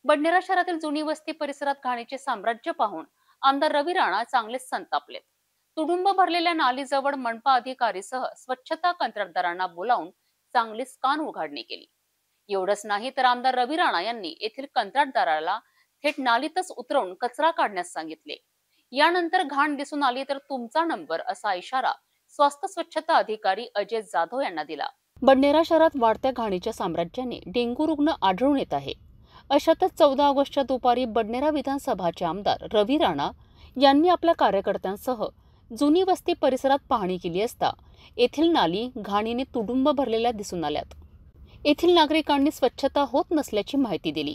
बडनेरा शहरातील जुनी वस्ती परिसरात घाणीचे साम्राज्य पाहून आमदार रवी राणा चांगलेच संतापलेत. तुडुंब भरलेल्या नालीजवळ मनपा अधिकारीसह स्वच्छता कंत्राटदारांना बोलावून चांगलीच कान उघाडणी केली. एवढंच नाही तर आमदार रवी राणा यांनी येथील कंत्राटदाराला थेट नालीतच उतरवून कचरा काढण्यास सांगितले. यानंतर घाण दिसून आली तर तुमचा नंबर असा इशारा स्वास्थ्य स्वच्छता अधिकारी अजय जाधव यांना दिला. बडनेरा शहरात वाढत्या घाणीच्या साम्राज्याने डेंग्यू रुग्ण आढळून येत आहे. अशातच 14 ऑगस्टच्या दुपारी बडनेरा विधानसभाचे आमदार रवी राणा यांनी आपल्या कार्यकर्त्यांसह जुनी वस्ती परिसरात पाहणी केली असता येथील नाली घाणीने तुडुंब भरलेल्या दिसून आल्यात. येथील नागरिकांनी स्वच्छता होत नसल्याची माहिती दिली.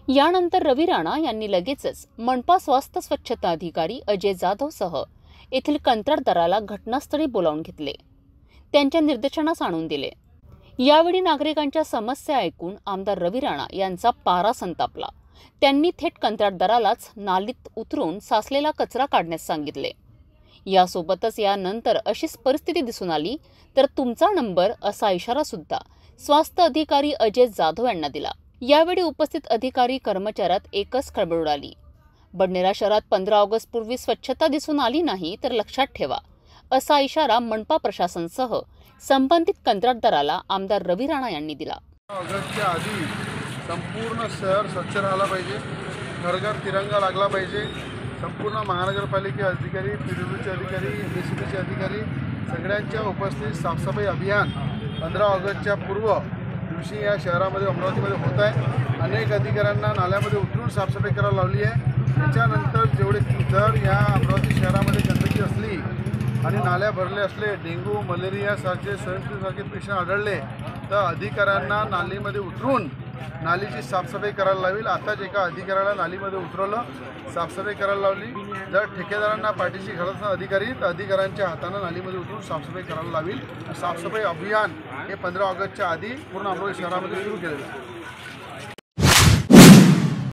यानंतर रवी राणा यांनी लगेचच मनपा स्वास्थ्य स्वच्छता अधिकारी अजय जाधवसह येथील कंत्राटदाराला घटनास्थळी बोलावून घेतले. त्यांच्या निर्देशनास आणून दिले. यावेळी नागरिकांच्या समस्या ऐकून आमदार रवी राणा यांचा पारा संतापला. त्यांनी थेट कंत्राटदारालाच नालीत उतरून साचलेला कचरा काढण्यास सांगितले. यासोबतच यानंतर अशीच परिस्थिती दिसून आली तर तुमचा नंबर असा इशारा सुद्धा स्वास्थ्य अधिकारी अजय जाधव यांना दिला. यावेळी उपस्थित अधिकारी कर्मचाऱ्यात एकच खळबळ उडाली. बडनेरा शहरात 15 ऑगस्ट पूर्वी स्वच्छता दिसून आली नाही तर लक्षात ठेवा असा इशारा मनपा प्रशासनसह संबंधित कंत्राटदाराला आमदार रवी राणा यांनी दिला. ऑगस्टच्या आधी संपूर्ण शहर स्वच्छ राहिला पाहिजे. घरघर तिरंगा लागला पाहिजे. संपूर्ण महानगरपालिके अधिकारी, पीडब्ल्यूचे अधिकारी, एमएससीबीचे अधिकारी सगळ्यांच्या उपस्थित साफसफाई अभियान 15 ऑगस्टच्या पूर्व दिवशी या शहरामध्ये अमरावतीमध्ये होत आहे. अनेक अधिकाऱ्यांना नाल्यामध्ये उतरून साफसफाई करायला लावली आहे. त्याच्यानंतर जर या अमरावती शहरामध्ये गंदगी असली आणि नाल्या भरले असले, डेंग्यू मलेरियासारखे स्वयंफ्लूसारखे पेशंट आढळले तर अधिकाऱ्यांना नालीमध्ये उतरून नालीची साफसफाई करायला लावेल. आताच एका अधिकाऱ्याला नालीमध्ये उतरवलं, साफसफाई करायला लावली. जर ठेकेदारांना पाठीशी घालत अधिकारी तर अधिकाऱ्यांच्या हातानं नालीमध्ये उतरून साफसफाई करायला लावेल. साफसफाई अभियान हे 15 ऑगस्टच्या आधी पूर्ण अमरावती शहरामध्ये सुरू केलेलं आहे.